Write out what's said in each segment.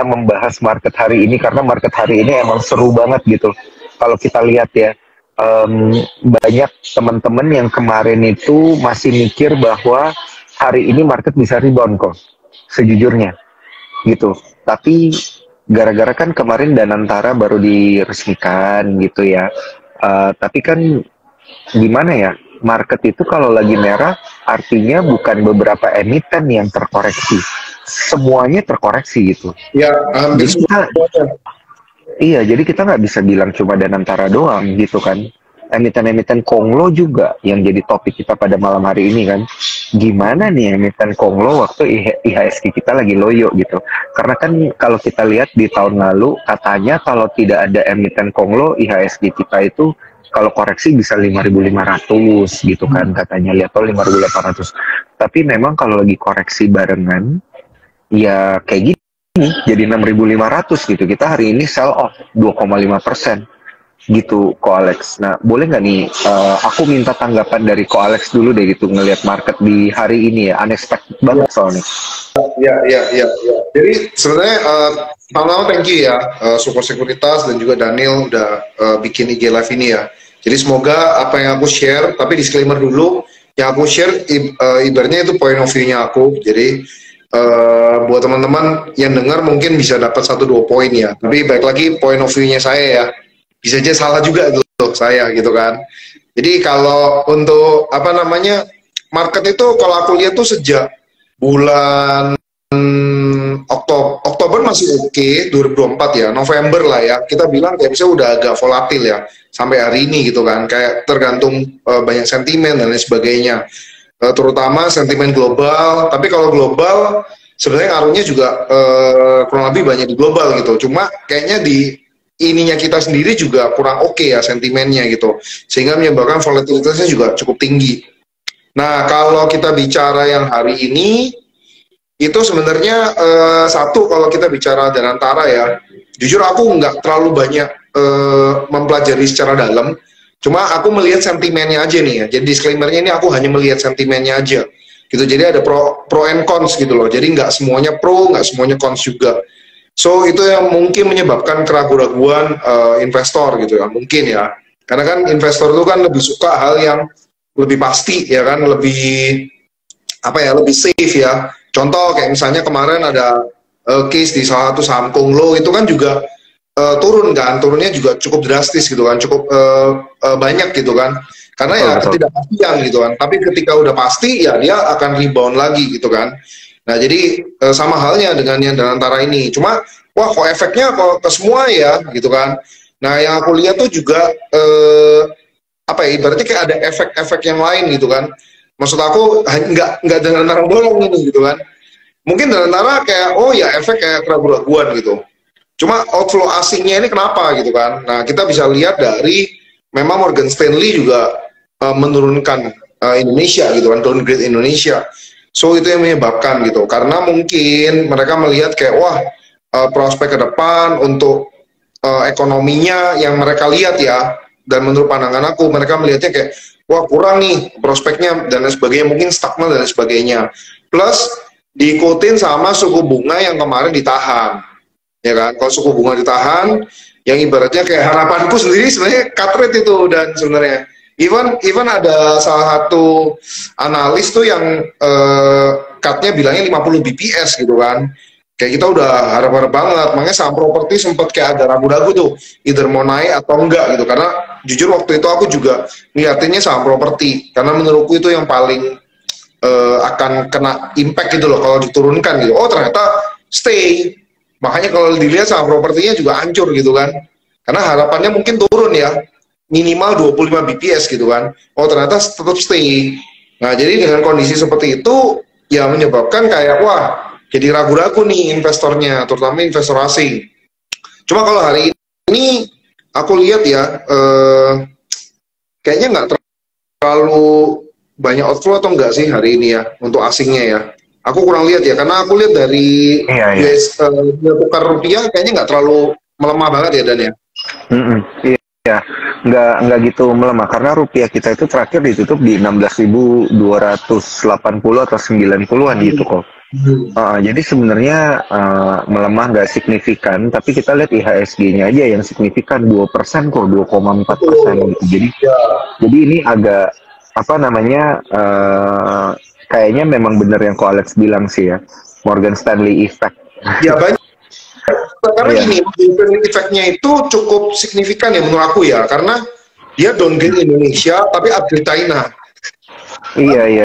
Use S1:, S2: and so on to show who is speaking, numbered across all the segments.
S1: membahas market hari ini karena market hari ini emang seru banget gitu. Kalau kita lihat ya, banyak teman-teman yang kemarin itu masih mikir bahwa hari ini market bisa rebound kok, sejujurnya gitu. Tapi gara-gara kan kemarin Danantara baru diresmikan gitu ya. Tapi kan gimana ya, market itu kalau lagi merah artinya bukan beberapa emiten yang terkoreksi, semuanya terkoreksi gitu.
S2: Ya, hampir
S1: Jadi kita,
S2: semuanya.
S1: iya, jadi kita nggak bisa bilang cuma Danantara doang gitu kan. Emiten-emiten Konglo juga yang jadi topik kita pada malam hari ini kan. Gimana nih emiten Konglo waktu IHSG kita lagi loyo gitu. Karena kan kalau kita lihat di tahun lalu katanya kalau tidak ada emiten Konglo IHSG kita itu kalau koreksi bisa 5.500 gitu kan katanya, lihat tuh 5.800. Tapi memang kalau lagi koreksi barengan ya kayak gitu jadi 6.500 gitu. Kita hari ini sell off 2,5% gitu, Ko Alex. Nah, boleh nggak nih, aku minta tanggapan dari Ko Alex dulu deh gitu, ngelihat market di hari ini ya, unexpected banget soalnya.
S2: Ya. Jadi sebenarnya pertama thank you ya, Support Sekuritas dan juga Daniel udah bikin IG live ini ya. Jadi semoga apa yang aku share, tapi disclaimer dulu, yang aku share ibaratnya itu point of view-nya aku. Jadi buat teman-teman yang dengar mungkin bisa dapat 1-2 poin ya. Tapi baik lagi point of view-nya saya ya. Bisa aja salah juga gitu saya gitu kan. Jadi kalau untuk apa namanya market itu kalau aku lihat tuh sejak bulan Oktober masih oke, 2024 ya, November lah ya, kita bilang kayak misalnya udah agak volatil ya, sampai hari ini gitu kan, kayak tergantung banyak sentimen dan lain sebagainya, terutama sentimen global, tapi kalau global sebenarnya ngaruhnya juga kurang lebih banyak di global gitu, cuma kayaknya di ininya kita sendiri juga kurang oke ya sentimennya gitu, sehingga menyebabkan volatilitasnya juga cukup tinggi. Nah, kalau kita bicara yang hari ini, itu sebenarnya satu kalau kita bicara Danantara ya, jujur aku nggak terlalu banyak mempelajari secara dalam, cuma aku melihat sentimennya aja nih ya, jadi disclaimernya ini aku hanya melihat sentimennya aja gitu, jadi ada pro and cons gitu loh, jadi nggak semuanya pro, nggak semuanya cons juga. So itu yang mungkin menyebabkan keraguan-raguan investor gitu ya, mungkin ya, karena kan investor itu kan lebih suka hal yang lebih pasti ya kan, lebih apa ya, lebih safe ya. Contoh kayak misalnya kemarin ada case di salah satu saham Konglo itu kan juga turun kan, turunnya juga cukup drastis gitu kan, cukup banyak gitu kan, karena ya ketidakpastian gitu kan. Tapi ketika udah pasti ya dia akan rebound lagi gitu kan. Nah jadi sama halnya dengan yang Danantara ini, cuma wah kok efeknya kok ke semua ya gitu kan. Nah yang aku lihat tuh juga apa ya, ibaratnya kayak ada efek-efek yang lain gitu kan. Maksud aku nggak Danantara doang ini gitu kan. Mungkin Danantara kayak oh ya efek kayak keraguan-raguan gitu. Cuma outflow asingnya ini kenapa gitu kan. Nah kita bisa lihat dari memang Morgan Stanley juga menurunkan Indonesia gitu kan, downgrade Indonesia. So itu yang menyebabkan gitu. Karena mungkin mereka melihat kayak wah prospek ke depan untuk ekonominya yang mereka lihat ya. Dan menurut pandangan aku mereka melihatnya kayak wah kurang nih prospeknya dan lain sebagainya, mungkin stagnan dan lain sebagainya, plus diikutin sama suku bunga yang kemarin ditahan ya kan. Kalau suku bunga ditahan yang ibaratnya kayak harapanku sendiri sebenarnya cut rate itu, dan sebenarnya even ada salah satu analis tuh yang cutnya bilangnya 50 bps gitu kan. Kayak kita udah harap-harap banget, makanya saham properti sempat kayak ada ragu-ragu tuh, either mau naik atau enggak gitu. Karena jujur waktu itu aku juga ngeliatinnya saham properti, karena menurutku itu yang paling akan kena impact gitu loh kalau diturunkan gitu. Oh ternyata stay, makanya kalau dilihat saham propertinya juga hancur gitu kan. Karena harapannya mungkin turun ya, minimal 25 bps gitu kan. Oh ternyata tetap stay. Nah jadi dengan kondisi seperti itu, ya menyebabkan kayak wah, jadi ragu-ragu nih investornya, terutama investor asing. Cuma kalau hari ini aku lihat ya, kayaknya nggak terlalu banyak outflow atau enggak sih hari ini ya untuk asingnya ya. Aku kurang lihat ya, karena aku lihat dari US tukar rupiah kayaknya nggak terlalu melemah banget ya Dan ya.
S1: Iya, nggak gitu melemah karena rupiah kita itu terakhir ditutup di 16.280 atau 90-an gitu kok. Jadi sebenarnya melemah nggak signifikan, tapi kita lihat IHSG-nya aja yang signifikan 2% kok, 2,4% gitu. Jadi ini agak apa namanya kayaknya memang benar yang Ko Alex bilang sih ya, Morgan Stanley effect.
S2: Ya banyak. Karena ini efeknya itu cukup signifikan ya menurut aku ya, karena dia downgrade Indonesia tapi upgrade China.
S1: Iya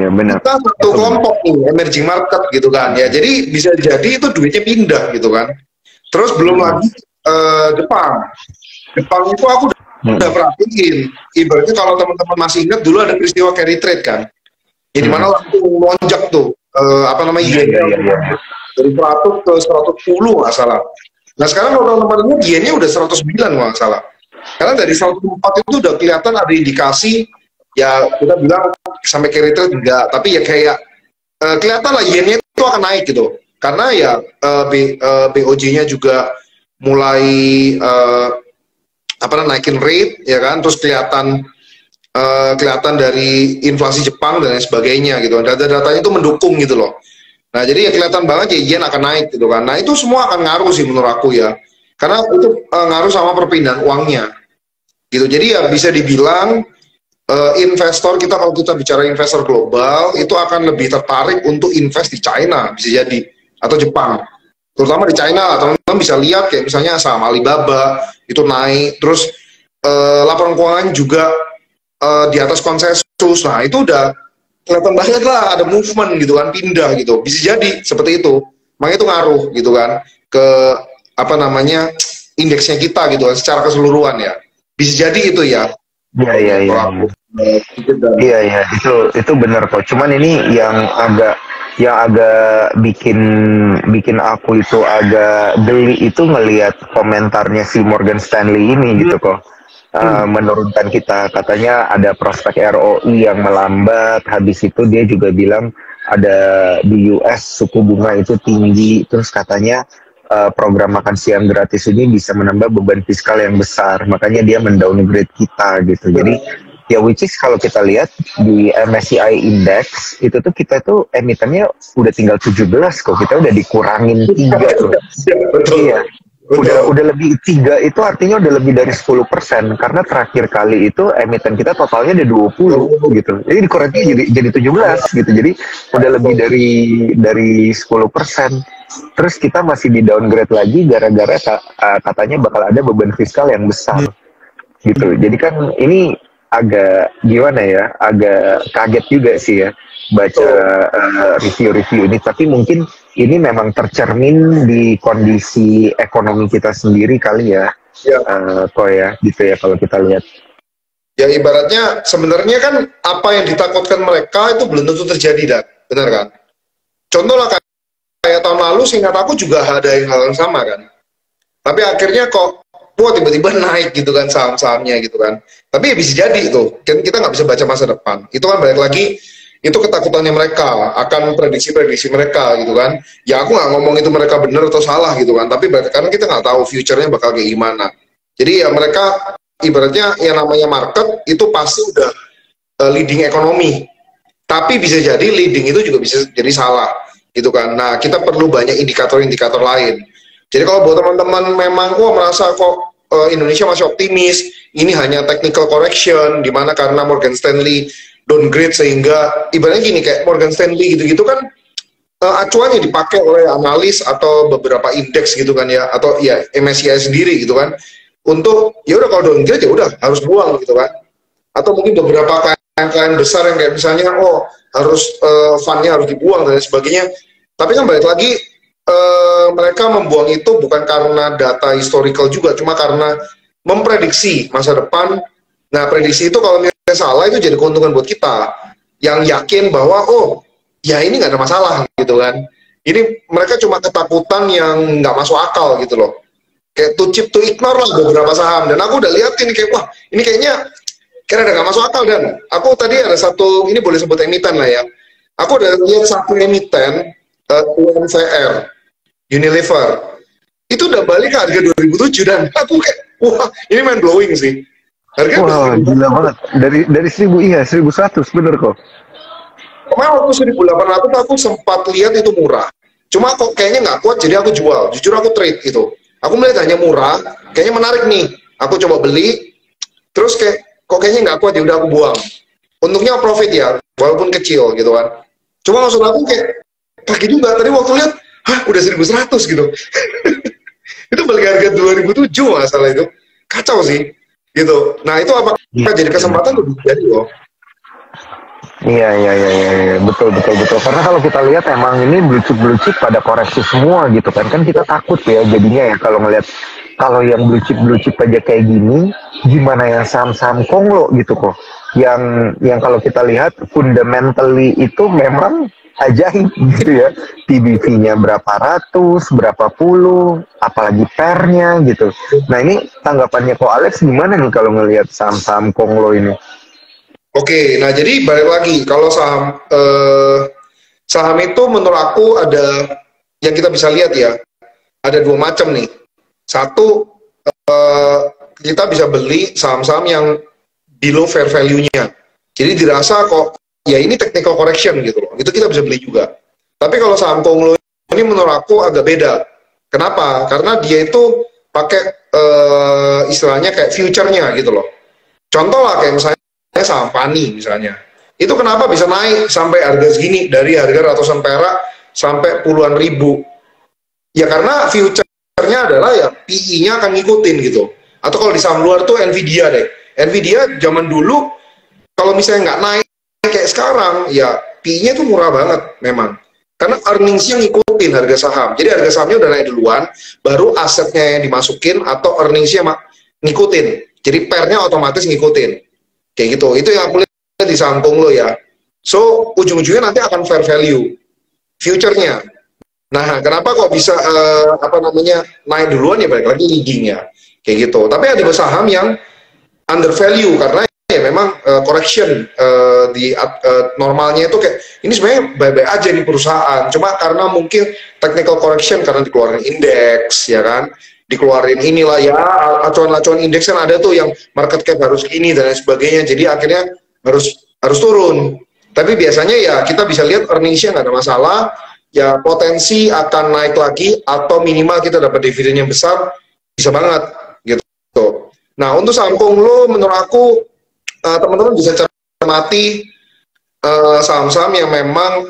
S1: benar.
S2: Kita satu kelompok nih emerging market gitu kan ya, jadi bisa jadi itu duitnya pindah gitu kan. Terus belum lagi Jepang itu aku udah perhatiin, ibaratnya kalau teman-teman masih ingat dulu ada peristiwa carry trade kan, jadi mana langsung lonjak tuh dari 100 ke 110 nggak salah. Nah sekarang kalau teman-teman lihat yennya udah 109 nggak salah, karena dari 104 itu udah kelihatan ada indikasi. Ya kita bilang sampai carry trade enggak, tapi ya kayak kelihatan lah yennya itu akan naik gitu, karena ya BOJ-nya juga mulai naikin rate ya kan, terus kelihatan dari inflasi Jepang dan lain sebagainya gitu, data-datanya itu mendukung gitu loh. Nah jadi ya kelihatan banget ya yen akan naik gitu kan. Nah itu semua akan ngaruh sih menurut aku ya, karena itu ngaruh sama perpindahan uangnya gitu. Jadi ya bisa dibilang investor kita, kalau kita bicara investor global, itu akan lebih tertarik untuk invest di China bisa jadi, atau Jepang, terutama di China. Teman-teman bisa lihat kayak misalnya saham Alibaba itu naik, terus laporan keuangan juga di atas konsensus. Nah itu udah kelihatan banget lah ada movement gitu kan, pindah gitu, bisa jadi seperti itu. Makanya itu ngaruh gitu kan ke indeksnya kita gitu kan, secara keseluruhan ya, bisa jadi itu ya.
S1: Iya, itu benar kok. Cuman ini yang agak bikin aku itu agak geli itu ngelihat komentarnya si Morgan Stanley ini gitu kok. Menurunkan kita, katanya ada prospek ROI yang melambat. Habis itu dia juga bilang ada di US suku bunga itu tinggi, terus katanya program makan siang gratis ini bisa menambah beban fiskal yang besar, makanya dia mendowngrade kita gitu. Jadi ya which is kalau kita lihat di MSCI Index itu tuh kita tuh emitennya udah tinggal 17 kok, kita udah dikurangin 3 tuh. Iya. Udah lebih 3 itu artinya udah lebih dari 10%, karena terakhir kali itu emiten kita totalnya ada 20 gitu. Jadi dikurangin jadi 17 gitu. Jadi udah lebih dari 10%. Terus kita masih di downgrade lagi gara-gara katanya bakal ada beban fiskal yang besar gitu. Jadi kan ini agak gimana ya, agak kaget juga sih ya baca review-review ini. Tapi mungkin ini memang tercermin di kondisi ekonomi kita sendiri kali ya, kok ya gitu ya kalau kita lihat.
S2: Ya ibaratnya sebenarnya kan apa yang ditakutkan mereka itu belum tentu terjadi, Dan. Benar kan? Contoh lah kayak tahun lalu seingat aku juga ada hal yang sama kan. Tapi akhirnya kok tiba-tiba naik gitu kan saham-sahamnya gitu kan. Tapi ya bisa jadi itu. Kan kita nggak bisa baca masa depan. Itu kan balik lagi, itu ketakutannya mereka akan prediksi-prediksi mereka gitu kan. Ya aku nggak ngomong itu mereka benar atau salah gitu kan. Tapi karena kita nggak tahu future-nya bakal kayak gimana. Jadi ya mereka ibaratnya yang namanya market itu pasti udah leading ekonomi. Tapi bisa jadi leading itu juga bisa jadi salah gitu kan. Nah kita perlu banyak indikator-indikator lain. Jadi kalau buat teman-teman memang merasa kok Indonesia masih optimis, ini hanya technical correction, dimana karena Morgan Stanley downgrade, sehingga ibaratnya gini, kayak Morgan Stanley gitu-gitu kan acuannya dipakai oleh analis atau beberapa indeks gitu kan ya, atau ya MSCI sendiri gitu kan, untuk ya udah kalau downgrade ya udah harus buang gitu kan. Atau mungkin beberapa klien besar yang kayak misalnya harus fundnya harus dibuang dan sebagainya. Tapi kan balik lagi, mereka membuang itu bukan karena data historical juga, cuma karena memprediksi masa depan. Nah prediksi itu kalau misalnya salah itu jadi keuntungan buat kita yang yakin bahwa ya ini nggak ada masalah gitu kan. Ini mereka cuma ketakutan yang nggak masuk akal gitu loh, kayak too cheap to ignore lah beberapa saham. Dan aku udah lihat ini kayak wah ini kayaknya ada nggak masuk akal. Dan aku tadi ada satu, ini boleh sebut emiten lah ya, aku udah lihat satu emiten UNVR Unilever itu udah balik ke harga 2007, dan aku kayak wah ini mind blowing sih. Harga
S1: gila banget, dari 1100 bener kok.
S2: Kemarin waktu 1.800 aku sempat lihat itu murah. Cuma kok kayaknya nggak kuat, jadi aku jual. Jujur aku trade itu. Aku melihat hanya murah, kayaknya menarik nih. Aku coba beli, terus kayak kok kayaknya nggak kuat, ya udah aku buang. Untungnya profit ya, walaupun kecil gitu kan. Cuma maksud aku kayak pagi juga. Tadi waktu lihat, hah udah 1.100 gitu. Itu balik harga 2007 masalah itu. Kacau sih, gitu. Nah itu apa jadi kesempatan lebih jadi loh.
S1: Iya, iya, iya, iya, iya, betul, betul, betul. Karena kalau kita lihat emang ini blue chip pada koreksi semua gitu kan. Kan kita takut ya jadinya ya kalau ngelihat kalau yang blue chip aja kayak gini, gimana yang saham-saham konglo gitu kok. Yang kalau kita lihat fundamentally itu memang ajaib gitu ya. PBV-nya berapa ratus, berapa puluh, apalagi pernya gitu. Nah ini tanggapannya kok Alex gimana nih kalau ngelihat saham-saham konglo ini?
S2: Oke, nah jadi balik lagi kalau saham itu menurut aku ada yang kita bisa lihat ya, ada dua macam nih. Satu, kita bisa beli saham-saham yang below fair value-nya. Jadi dirasa kok ya ini technical correction gitu loh. Itu kita bisa beli juga. Tapi kalau saham konglo ini menurut aku agak beda. Kenapa? Karena dia itu pakai istilahnya kayak future-nya gitu loh. Contoh lah kayak misalnya saham Pani misalnya. Itu kenapa bisa naik sampai harga segini, dari harga ratusan perak sampai puluhan ribu. Ya karena future-nya adalah ya PE-nya akan ngikutin gitu. Atau kalau di saham luar tuh Nvidia deh. Nvidia zaman dulu kalau misalnya nggak naik kayak sekarang, ya PE-nya tuh murah banget memang. Karena earnings-nya ngikutin harga saham. Jadi harga sahamnya udah naik duluan, baru asetnya yang dimasukin atau earnings-nya ngikutin. Jadi pair-nya otomatis ngikutin. Kayak gitu. Itu yang aku lihat di saham konglo ya. So, ujung-ujungnya nanti akan fair value. Future-nya. Nah, kenapa kok bisa naik duluan ya balik lagi leading-nya. Kayak gitu. Tapi ada saham yang under value karena ya memang correction di normalnya itu kayak ini sebenarnya baik-baik aja di perusahaan. Cuma karena mungkin technical correction karena dikeluarin indeks ya kan. Dikeluarin inilah ya acuan-acuan indeks kan ada tuh yang market cap harus ini dan lain sebagainya, jadi akhirnya harus turun. Tapi biasanya ya kita bisa lihat earningsnya nggak ada masalah ya, potensi akan naik lagi atau minimal kita dapat dividen yang besar bisa banget gitu. Nah untuk saham konglo menurut aku teman-teman bisa cermati saham-saham yang memang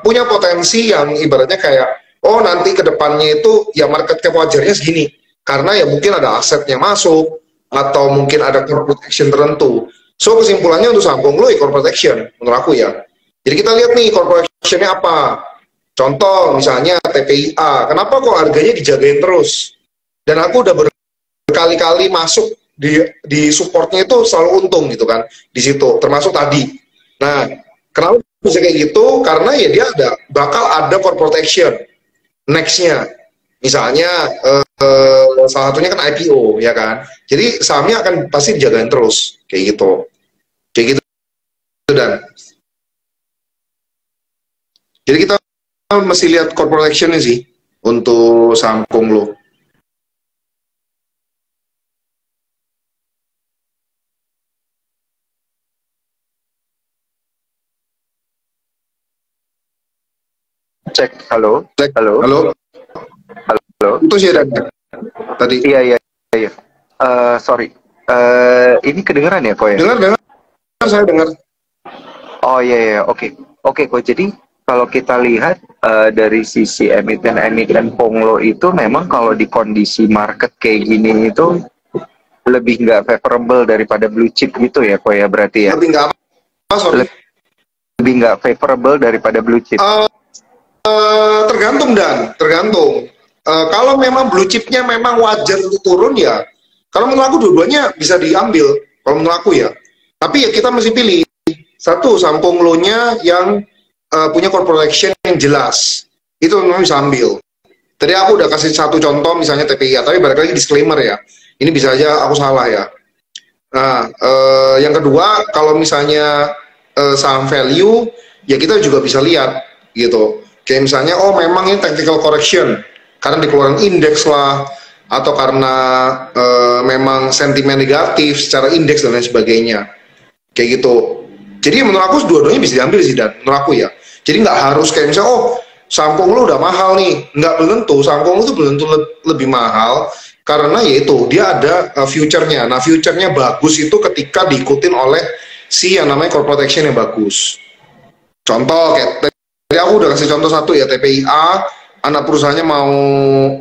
S2: punya potensi yang ibaratnya kayak oh nanti kedepannya itu ya market cap wajarnya segini karena ya mungkin ada aset yang masuk atau mungkin ada corporate action tertentu. So kesimpulannya untuk saham konglo ya corporate action menurut aku ya. Jadi kita lihat nih corporate actionnya apa. Contoh misalnya TPIA, kenapa kok harganya dijagain terus? Dan aku udah berkali-kali masuk di supportnya itu selalu untung gitu kan di situ, termasuk tadi. Nah kenapa bisa kayak gitu? Karena ya dia bakal ada corporate action next-nya, misalnya salah satunya kan IPO ya kan, jadi sahamnya akan pasti dijagain terus kayak gitu dan jadi kita mesti lihat corporate action-nya sih untuk saham konglo.
S1: Cek, halo.
S2: Itu sih ada tadi.
S1: Iya. Sorry. Ini kedengeran ya kok ya?
S2: Dengar, saya dengar.
S1: Oh iya, oke kok. Jadi kalau kita lihat dari sisi emiten konglo itu memang kalau di kondisi market kayak gini itu lebih nggak favorable daripada blue chip gitu ya kok ya, berarti ya?
S2: Lebih nggak apa, sorry.
S1: Lebih nggak favorable daripada blue chip.
S2: Tergantung. Kalau memang blue chipnya memang wajar untuk turun ya, kalau menurut aku dua-duanya bisa diambil kalau menurut aku ya. Tapi ya kita mesti pilih satu saham konglonya yang punya corporate action yang jelas, itu memang bisa ambil. Tadi aku udah kasih satu contoh misalnya TPIA, tapi balik lagi disclaimer ya, ini bisa aja aku salah ya. Nah yang kedua kalau misalnya saham value ya kita juga bisa lihat gitu. Kayak misalnya, oh memang ini technical correction, karena dikeluarkan indeks lah, atau karena memang sentimen negatif secara indeks dan lain sebagainya. Kayak gitu. Jadi menurut aku dua-duanya bisa diambil sih, dan menurut aku ya. Jadi nggak harus kayak misalnya, oh saham Konglo udah mahal nih, nggak, belum tentu. Saham Konglo itu belum tentu lebih mahal, karena yaitu dia ada future-nya. Nah, future-nya bagus itu ketika diikutin oleh si yang namanya corporate action yang bagus. Contoh kayak tadi aku udah kasih contoh satu ya, TPIA, anak perusahaannya mau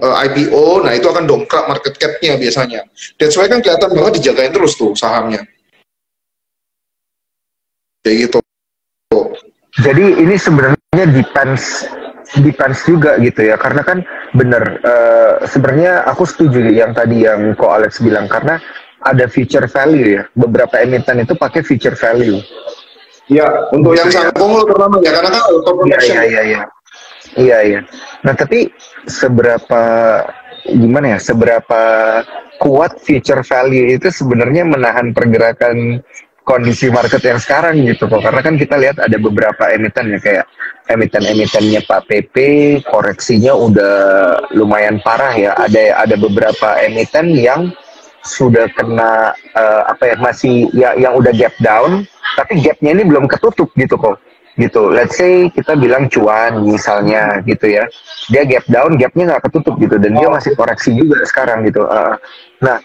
S2: IPO, nah itu akan dongkrak market cap-nya biasanya. That's why kan kelihatan banget dijagain terus tuh sahamnya. Kayak gitu.
S1: Jadi ini sebenarnya depends juga gitu ya, karena kan bener, sebenarnya aku setuju yang tadi yang Ko Alex bilang, karena ada future value ya, beberapa emiten itu pakai future value.
S2: Ya, untuk yang saham Konglo terutama ya, karena kan corporate action.
S1: Iya. Nah, tapi seberapa kuat future value itu sebenarnya menahan pergerakan kondisi market yang sekarang gitu kok. Karena kan kita lihat ada beberapa emiten ya, kayak emiten-emitennya Pak PP, koreksinya udah lumayan parah ya. Ada beberapa emiten yang sudah kena masih ya, yang udah gap down, tapi gapnya ini belum ketutup gitu kok. Gitu, let's say kita bilang cuan misalnya gitu ya, dia gap down, gapnya nggak ketutup gitu, dan dia masih koreksi juga sekarang gitu. Nah,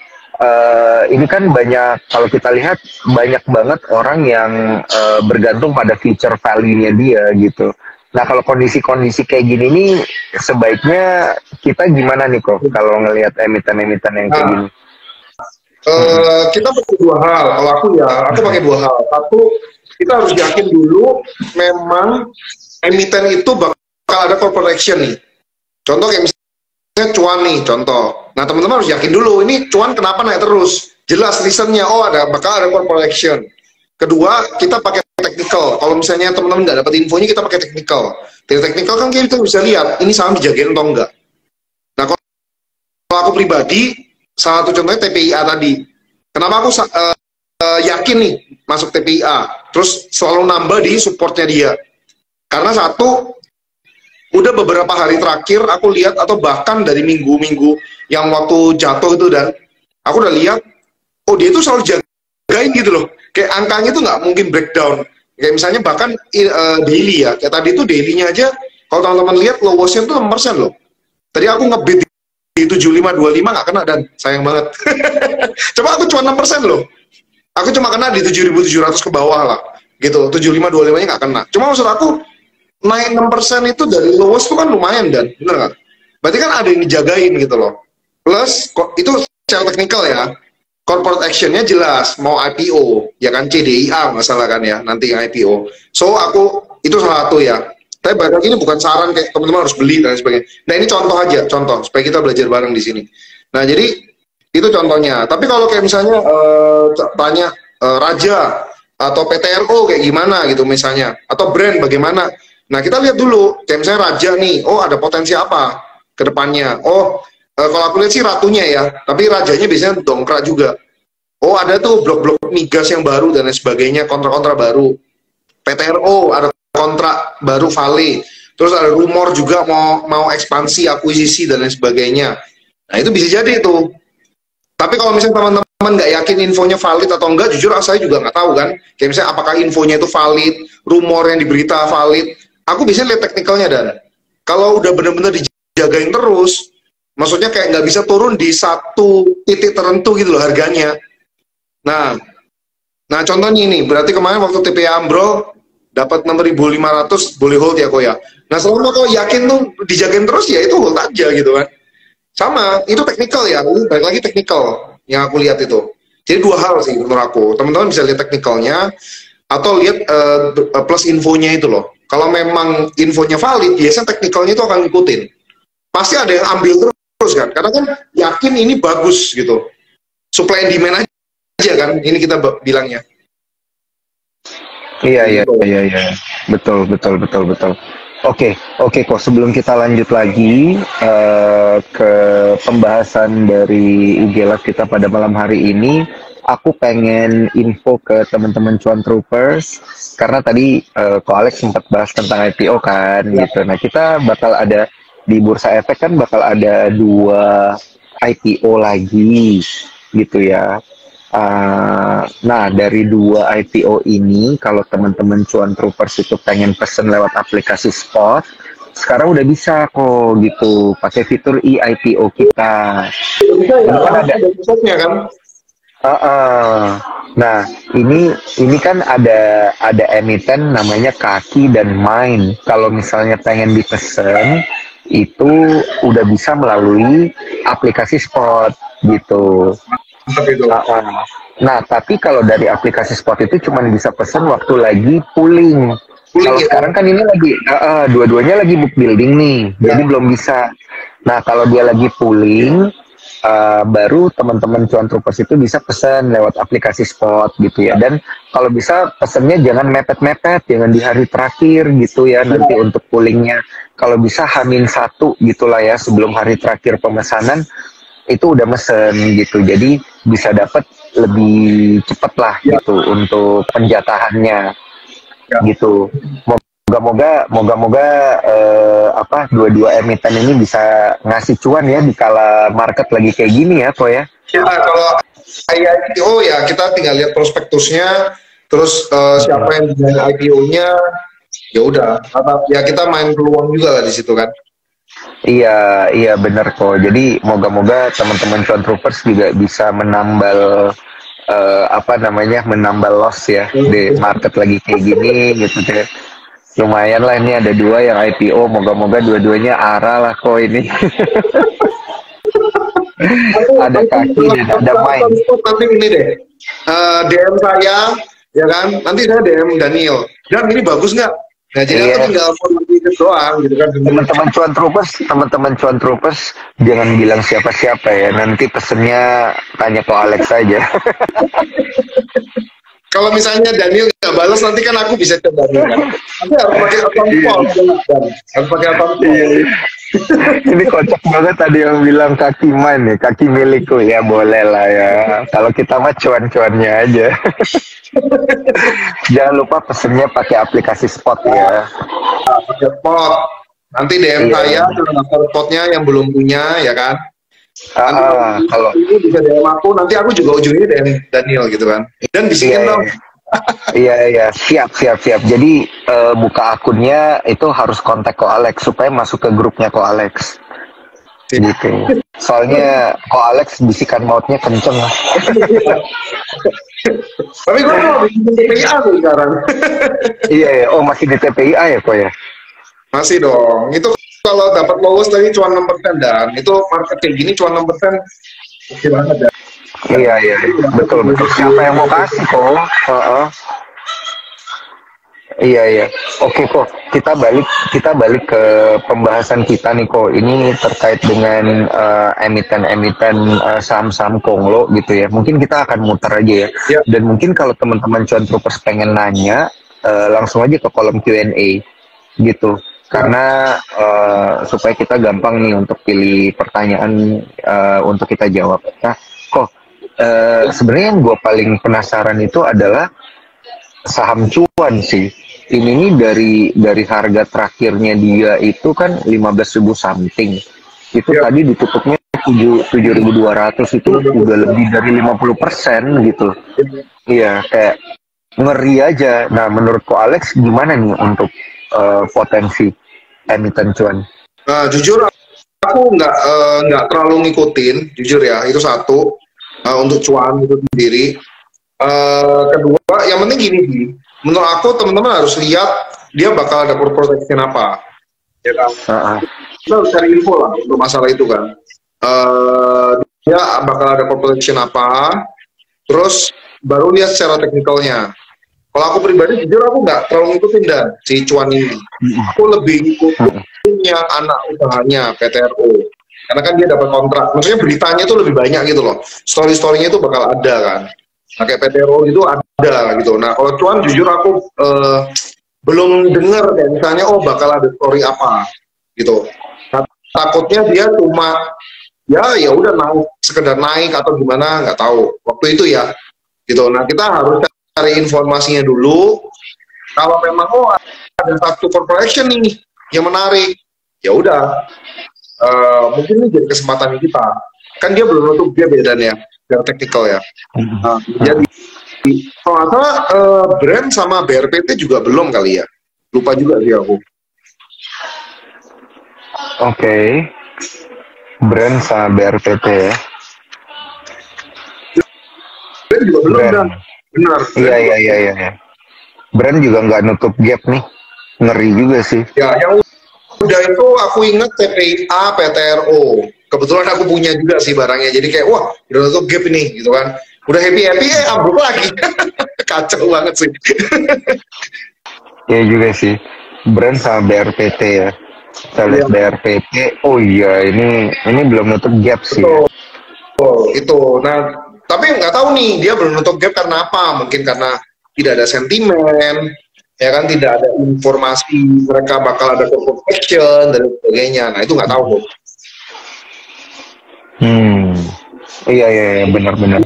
S1: ini kan banyak, kalau kita lihat banyak banget orang yang bergantung pada future value-nya dia gitu. Nah, kalau kondisi-kondisi kayak gini nih, sebaiknya kita gimana nih kok kalau ngelihat emiten-emiten yang kayak gini?
S2: Kita pakai dua hal. Kalau aku pakai dua hal. Satu, kita harus yakin dulu memang emiten itu bakal ada corporate action nih. Contoh kayak misalnya cuan nih, contoh. Nah, teman-teman harus yakin dulu ini cuan kenapa naik terus. Jelas reasonnya, bakal ada corporate action. Kedua, kita pakai technical. Kalau misalnya teman-teman nggak dapat infonya, kita pakai technical. Dari technical kan kita bisa lihat ini saham dijagain atau enggak. Nah, kalau aku pribadi, salah satu contohnya TPIA tadi. Kenapa aku yakin nih masuk TPIA, terus selalu nambah di supportnya dia? Karena satu, udah beberapa hari terakhir aku lihat, atau bahkan dari minggu-minggu yang waktu jatuh itu, dan aku udah lihat, oh dia itu selalu jagain gitu loh. Kayak angkanya itu nggak mungkin breakdown. Kayak misalnya bahkan daily ya, kayak tadi itu daily-nya aja, kalau teman-teman lihat lowest-nya itu 6% loh. Tadi aku ngebit di 7525 nggak kena, dan sayang banget. Coba aku cuma 6% loh. Aku cuma kena di 7.700 ke bawah lah. Gitu, 7525-nya nggak kena. Cuma maksud aku, naik 6% itu dari lowest itu kan lumayan, dan bener nggak? Berarti kan ada yang dijagain gitu loh. Plus, itu secara teknikal ya, corporate action-nya jelas, mau IPO, ya kan, CDIA masalah kan ya, nanti yang IPO. So, itu salah satu ya. Tapi balik lagi ini bukan saran kayak teman-teman harus beli dan sebagainya. Nah, ini contoh aja, contoh supaya kita belajar bareng di sini. Nah, jadi itu contohnya. Tapi kalau kayak misalnya tanya Raja atau PTRO kayak gimana gitu misalnya, atau brand bagaimana. Nah, kita lihat dulu, kayak misalnya Raja nih, oh ada potensi apa ke depannya. Oh, kalau aku lihat sih ratunya ya, tapi Rajanya biasanya dongkrak juga. Oh, ada tuh blok-blok migas yang baru dan lain sebagainya, kontrak-kontrak baru. PTRO ada kontrak baru Vale, terus ada rumor juga mau ekspansi, akuisisi dan lain sebagainya. Nah, itu bisa jadi itu. Tapi kalau misalnya teman-teman nggak yakin infonya valid atau enggak, jujur saya juga nggak tahu kan. Kayak misalnya apakah infonya itu valid, rumor yang diberita valid. Aku biasanya lihat teknikalnya, dan kalau udah benar-benar dijagain terus, maksudnya kayak nggak bisa turun di satu titik tertentu gitu loh harganya. Nah contohnya ini, berarti kemarin waktu TPA Ambrol dapat 6.500 boleh hold ya kok ya. Nah, selama kau yakin tuh dijagain terus, ya itu hold aja gitu kan. Sama, itu teknikal ya, balik lagi teknikal yang aku lihat itu. Jadi dua hal sih menurut aku. Teman-teman bisa lihat teknikalnya atau lihat plus infonya itu loh. Kalau memang infonya valid, biasanya teknikalnya itu akan ngikutin. Pasti ada yang ambil terus kan, karena kan yakin ini bagus gitu. Supply and demand aja kan, ini kita bilangnya.
S1: Iya. Betul. Oke, kok sebelum kita lanjut lagi ke pembahasan dari IG Live kita pada malam hari ini, aku pengen info ke teman-teman Cuan Troopers, karena tadi Ko Alex sempat bahas tentang IPO kan, gitu. Nah, kita bakal ada di Bursa Efek kan bakal ada 2 IPO lagi, gitu ya. Nah, dari dua IPO ini, kalau teman-teman cuan troopers itu pengen pesen lewat aplikasi Spot, sekarang udah bisa kok gitu, pakai fitur e-IPO kita.
S2: Bisa ya,
S1: Ini kan ada,
S2: ada websitenya kan.
S1: nah ini kan ada emiten namanya Kaki dan Main. Kalau misalnya pengen dipesen, itu udah bisa melalui aplikasi Spot gitu.
S2: Mantap itu.
S1: Nah, tapi kalau dari aplikasi Spot itu cuma bisa pesen waktu lagi pooling.
S2: Pooling
S1: Kalau
S2: ya.
S1: sekarang kan ini lagi, dua-duanya lagi book building nih, jadi belum bisa. Nah, kalau dia lagi pooling, baru teman-teman cuan troopers itu bisa pesen lewat aplikasi Spot gitu ya. Dan kalau bisa pesennya jangan mepet-mepet, jangan di hari terakhir gitu ya, nanti untuk poolingnya. Kalau bisa H-1 gitulah ya, sebelum hari terakhir pemesanan, itu udah mesen gitu, jadi bisa dapat lebih cepat lah gitu untuk penjatahannya gitu. Moga-moga dua-dua emiten ini bisa ngasih cuan ya di kala market lagi kayak gini ya kok ya.
S2: Ya kalau IPO ya kita tinggal lihat prospektusnya, terus siapa yang dengan IPO-nya, ya udah, ya kita main peluang juga lah di situ kan.
S1: Iya benar kok. Jadi moga-moga teman-teman cuan troopers juga bisa menambal menambal loss ya di market lagi kayak gini gitu deh. Lumayan lah, ini ada dua yang IPO, moga-moga dua-duanya arah lah kok ini. Ada Kaki dan ada Main.
S2: Nanti ini deh, DM saya, ya kan, nanti saya DM Daniel, dan ini bagus nggak? Nah, jadi aku tinggal forward doang gitu kan.
S1: Teman-teman cuan troopers jangan bilang siapa-siapa ya, nanti pesennya tanya ke Alex aja.
S2: Kalau misalnya Daniel nggak balas, nanti kan aku bisa coba kan. Tapi harus pakai akun harus pakai akun.
S1: Ini kocak banget tadi yang bilang Kaki Main ya, kaki milikku ya, boleh lah ya. Kalau kita mah cuan-cuannya aja. Jangan lupa pesennya pakai aplikasi Spot ya.
S2: Pakai Spot. Nanti DM saya daftar Spotnya yang belum punya ya kan. Kalau ini bisa DM aku, nanti aku juga ujungnya DM Daniel gitu kan. Dan bisikin dong.
S1: Iya, siap. Jadi buka akunnya itu harus kontak Ko Alex supaya masuk ke grupnya Ko Alex. Gitu. Soalnya Ko Alex bisikan mautnya kenceng lah.
S2: Tapi gue mau bikin TPIA tuh sekarang.
S1: Iya, oh masih di TPIA ya Ko ya? Masih
S2: dong. Itu kalau dapat lolos tadi cuan 6%, dan itu market kayak gini cuan 6% oke banget ya.
S1: Iya, betul. Siapa yang mau kasih kok? Iya. Oke kok, kita balik ke pembahasan kita nih kok. Ini terkait dengan emiten-emiten saham-saham Konglo gitu ya. Mungkin kita akan muter aja ya. Dan mungkin kalau teman-teman cuan troopers pengen nanya, langsung aja ke kolom Q&A gitu. Karena supaya kita gampang nih untuk pilih pertanyaan untuk kita jawab. Nah, kok sebenarnya yang gue paling penasaran itu adalah saham cuan sih. Ini nih dari harga terakhirnya dia itu kan 15.000 something. Itu tadi ditutupnya 7.200, itu udah lebih dari 50% gitu. Iya, kayak ngeri aja. Nah, menurut Ko Alex gimana nih untuk potensi emiten cuan?
S2: Jujur aku nggak terlalu ngikutin, jujur ya, itu satu. Untuk cuan itu sendiri. Kedua, yang penting gini, menurut aku teman-teman harus lihat dia bakal ada protection apa, ya kan? Kita harus cari info lah untuk masalah itu kan. Dia bakal ada protection apa, terus baru lihat secara teknikalnya. Kalau aku pribadi jujur aku nggak terlalu ngikutin dan si cuan ini. Aku lebih ngikutin yang anak usahanya PTRO. Karena kan dia dapat kontrak. Maksudnya beritanya itu lebih banyak gitu loh. Story-storynya itu bakal ada kan. Nah, kayak PTRO itu ada gitu. Nah, kalau cuan jujur aku belum dengar kayak misalnya bakal ada story apa gitu. Nah, takutnya dia cuma ya udah naik, sekedar naik atau gimana nggak tahu. Waktu itu ya gitu. Nah, kita harus cari informasinya dulu. Kalau memang ada satu corporation nih yang menarik, ya udah. Mungkin ini jadi kesempatan kita. Kan dia belum nutup dia bedanya. biar teknikal ya. Nah,
S1: Hmm.
S2: jadi kalau nggak salah brand sama BRPT juga belum kali ya. Lupa juga sih aku.
S1: Oke. Brand sama BRPT ya.
S2: Brand juga belum
S1: Brand.
S2: kan? Benar.
S1: Iya, iya, iya, iya. Iya. Brand juga nggak nutup gap nih. Ngeri juga sih.
S2: Ya, yang udah itu aku inget TPA, PTRO. Kebetulan aku punya juga sih barangnya. Jadi kayak wah udah nutup gap ini gitu kan. Udah happy ambruk lagi. Kacau banget sih.
S1: Iya juga sih. Brand sama BRPT ya. Kita lihat
S2: Iya.
S1: BRPT. Oh iya, ini belum nutup gap sih ya.
S2: Betul, itu. Nah, tapi nggak tahu nih dia belum nutup gap karena apa? Mungkin karena tidak ada sentimen, ya kan, tidak ada informasi mereka bakal ada corporate action dan sebagainya. Nah, itu nggak tahu.
S1: Iya, iya, iya, benar-benar.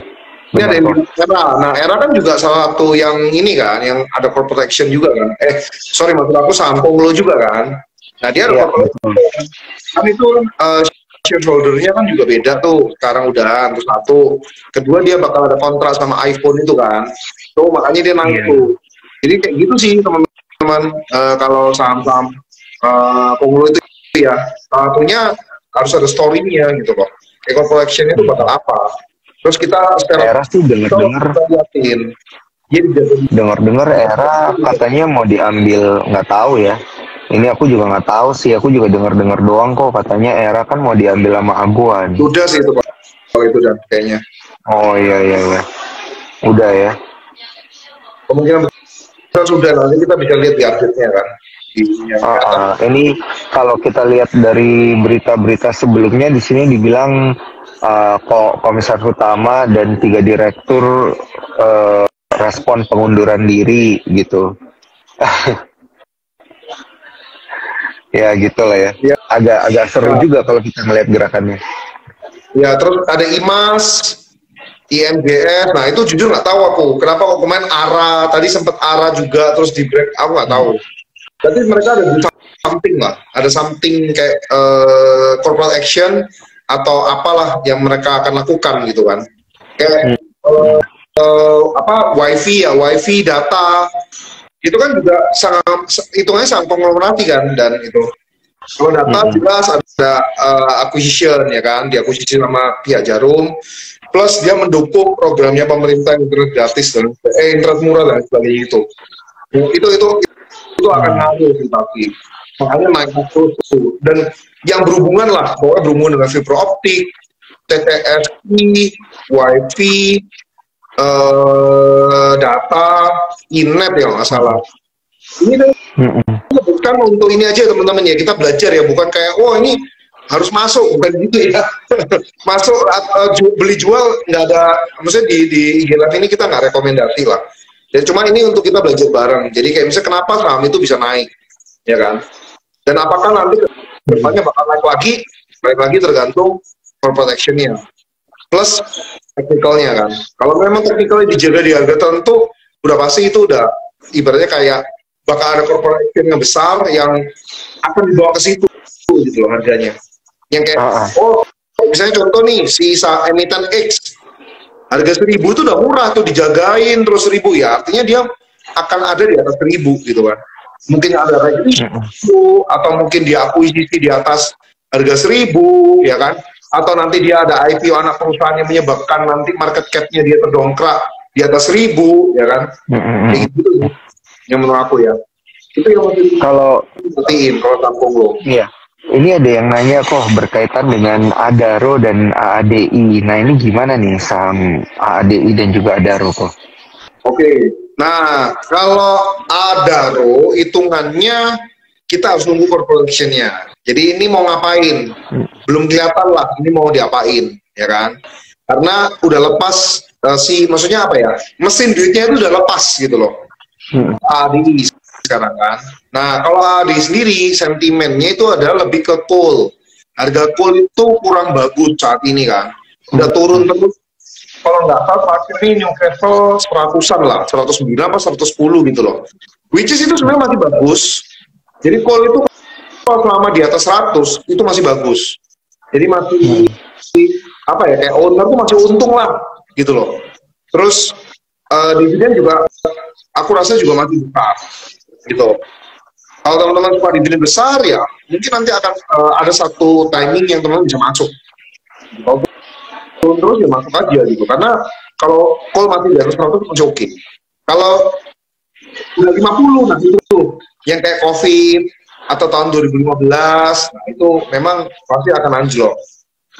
S2: Ini ada
S1: Benar
S2: yang
S1: kok.
S2: bilang Era. Nah, Era kan juga salah satu yang ini kan, yang ada corporate action juga kan. Sorry, maksud aku saham Ponglo juga kan. Nah, dia ada
S1: Iya,
S2: corporate
S1: betul.
S2: kan itu shareholder-nya kan juga beda tuh. Sekarang udah terus satu. Kedua dia bakal ada kontrak sama iPhone itu kan. Tuh makanya dia naik
S1: Iya.
S2: tuh. Jadi kayak gitu sih teman-teman. Kalau saham-saham Ponglo itu ya, salah satunya harus ada story-nya gitu loh. Corporate action itu bakal apa? Terus kita secara
S1: Era sih dengar-dengar
S2: kita liatin. Jadi
S1: dengar-dengar Era katanya mau diambil, nggak tahu ya. Ini aku juga nggak tahu sih, aku juga dengar-dengar doang kok, katanya Era kan mau diambil sama Aguan.
S2: udah sih itu Pak. Kalau itu dan kayaknya
S1: Oh iya, iya, iya. Udah ya.
S2: kemungkinan besar sudah, nanti kita bisa lihat di update-nya kan. Di yang
S1: Ini kalau kita lihat dari berita-berita sebelumnya di sini dibilang kok komisaris utama dan 3 direktur respon pengunduran diri gitu. Ya gitulah ya.
S2: Ya,
S1: Agak seru juga kalau kita ngeliat gerakannya.
S2: ya, terus ada IMAS, IMGS. Nah itu jujur nggak tahu aku. Kenapa kok kemarin ARA, tadi sempat ARA juga, terus di break, aku nggak tahu. Berarti mereka ada something lah, ada something kayak corporate action atau apalah yang mereka akan lakukan gitu kan. Kayak wifi data itu kan juga sangat hitungannya sangat konglomerati kan, dan itu kalau data jelas ada acquisition ya kan, diakuisisi sama pihak Jarum, plus dia mendukung programnya pemerintah internet gratis dan internet murah dan sebagainya itu. Itu akan ngaruh sih, tapi makanya naik terus tuh. Dan yang berhubungan lah, pokoknya berhubungan dengan fiber optik, TTSI, wifi, data, inet ya nggak salah. Ini bukan untuk ini aja teman-teman ya, kita belajar ya, bukan kayak wah ini harus masuk, bukan gitu ya. Masuk beli jual nggak ada, maksudnya di IG Live ini kita nggak rekomendasi lah. Dan cuma ini untuk kita belajar bareng. Jadi kayak misalnya kenapa saham itu bisa naik, ya kan? Dan apakah nanti depannya bakal naik lagi tergantung corporate action-nya. Plus teknikalnya kan. Kalau memang teknikalnya dijaga di harga tertentu, udah pasti itu udah ibaratnya kayak bakal ada corporation yang besar yang akan dibawa ke situ gitu loh harganya. Yang kayak misalnya contoh nih si emiten X harga 1.000 itu udah murah tuh, dijagain terus 1.000 ya, artinya dia akan ada di atas 1.000 gitu kan. Mungkin ada itu atau mungkin dia akuisisi di atas harga 1.000 ya kan, atau nanti dia ada IPO anak perusahaan yang menyebabkan nanti market cap-nya dia terdongkrak di atas 1.000 ya kan. Kayak gitu yang menurut aku ya, itu yang mesti
S1: Kalau
S2: perhatiin kalau tampung lo.
S1: iya, ini ada yang nanya kok berkaitan dengan Adaro dan AADI. Nah ini gimana nih saham AADI dan juga Adaro kok?
S2: Oke, nah kalau Adaro hitungannya kita harus nunggu corporate action-nya. Jadi ini mau ngapain? Belum kelihatan lah ini mau diapain, ya kan? Karena udah lepas maksudnya apa ya? Mesin duitnya itu udah lepas gitu loh. ADI sekarang kan. Nah kalau ADI sendiri sentimennya itu adalah lebih ke coal. Harga coal itu kurang bagus saat ini kan. Udah turun terus. Kalau nggak salah terakhir ini Newcastle 100-an lah, 109 apa 110 gitu loh. Which is itu sebenarnya masih bagus. Jadi coal itu kalau selama di atas 100 itu masih bagus. Jadi masih apa ya, kayak owner tuh masih untung lah. gitu loh. Terus dividen juga aku rasa juga masih besar gitu. Kalau teman-teman suka dividen besar ya mungkin nanti akan ada satu timing yang teman-teman bisa masuk. Kalau turun terus ya masuk aja gitu. Karena kalau call masih di atas 100 masih oke. Kalau udah 50 nah itu tuh yang kayak COVID atau tahun 2015, nah itu memang pasti akan anjlok.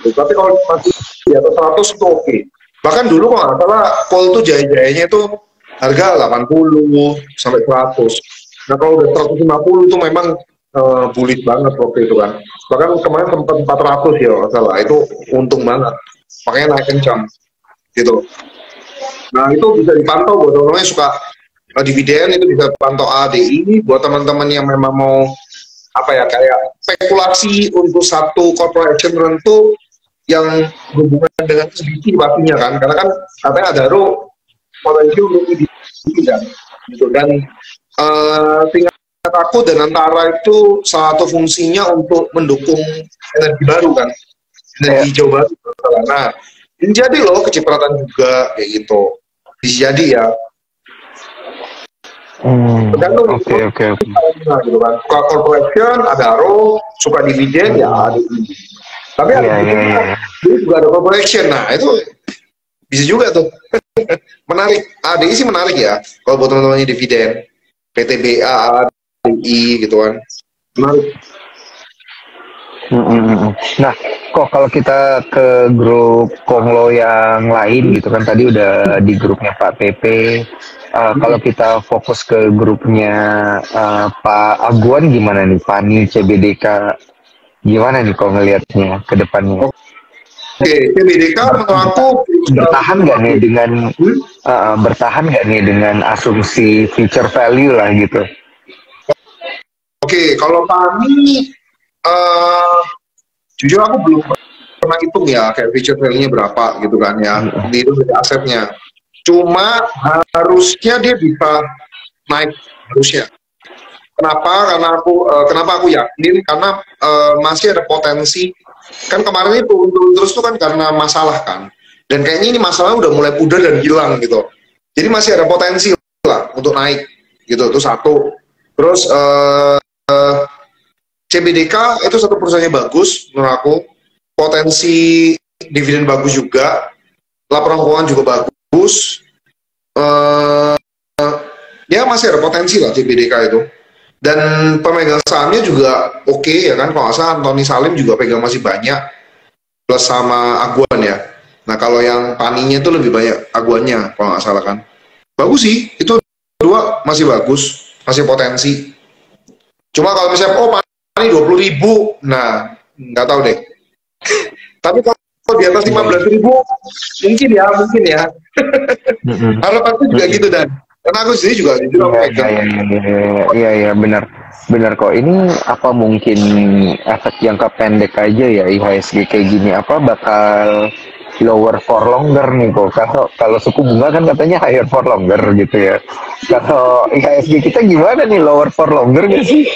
S2: Tapi kalau masih di atas 100 itu oke. Bahkan dulu kalau nggak salah call tuh jaya-jayanya itu harga 80 sampai 100. Nah kalau udah 150 itu memang bullish banget waktu itu kan. Bahkan kemarin sempat 400 ya nggak salah, itu untung banget. Makanya naik kencang gitu. Nah itu bisa dipantau buat teman-teman yang suka dividen, itu bisa pantau ADI buat teman-teman yang memang mau apa ya kayak spekulasi untuk satu corporation tertentu yang berhubungan dengan sedikit pastinya kan, karena kan katanya Adaro potensi untuk dividen gitu. Dan tingkat aku dan Antara itu salah satu fungsinya untuk mendukung energi baru kan, energi hijau baru. Nah ini jadi loh kecipratan juga kayak gitu, bisa jadi ya. Tergantung
S1: Oke.
S2: gitu kan. Suka corporation, Adaro, suka dividen ya ADI. Tapi dia juga ada corporation. Nah itu bisa juga tuh. Menarik. ADI sih menarik ya. Kalau buat teman-temannya dividen, PTBA, ADI gitu kan. Menarik.
S1: Nah, kok kalau kita ke grup Konglo yang lain gitu kan, tadi udah di grupnya Pak PP. Kalau kita fokus ke grupnya Pak Aguan gimana nih, Pani CBDK gimana nih kalau ngelihatnya ke depannya?
S2: Oke, CBDK menurut aku
S1: bertahan nggak nih dengan asumsi future value lah gitu?
S2: Oke, kalau Pani jujur aku belum pernah hitung ya kayak future value-nya berapa gitu kan ya, dihitung dari asetnya. Cuma harusnya dia bisa naik, harusnya. Kenapa? Kenapa aku yakin? Karena masih ada potensi. Kan kemarin itu turun terus tuh kan karena masalah kan. Dan kayaknya ini masalah udah mulai pudar dan hilang gitu. Jadi masih ada potensi lah untuk naik gitu. Itu satu. Terus CBDK itu satu perusahaannya bagus menurut aku. Potensi dividen bagus juga. Laporan keuangan juga bagus. Ya masih ada potensi lah CBDK itu. Dan pemegang sahamnya juga oke ya kan. Kalau nggak salah Antoni Salim juga pegang masih banyak. Plus sama Aguan ya. Nah kalau yang Paninya itu lebih banyak Aguannya kalau nggak salah kan. Bagus sih. Itu dua masih bagus. Masih potensi. Cuma kalau misalnya Pani 20.000. Nah nggak tahu deh. Tapi kalau di atas 15.000 mungkin ya. Harapanku juga gitu dan karena aku sendiri juga
S1: iya benar kok. Ini apa mungkin efek jangka pendek aja ya IHSG kayak gini, apa bakal lower for longer nih kok? Kalau suku bunga kan katanya higher for longer gitu ya. Kalau IHSG kita gimana nih, lower for longer nggak sih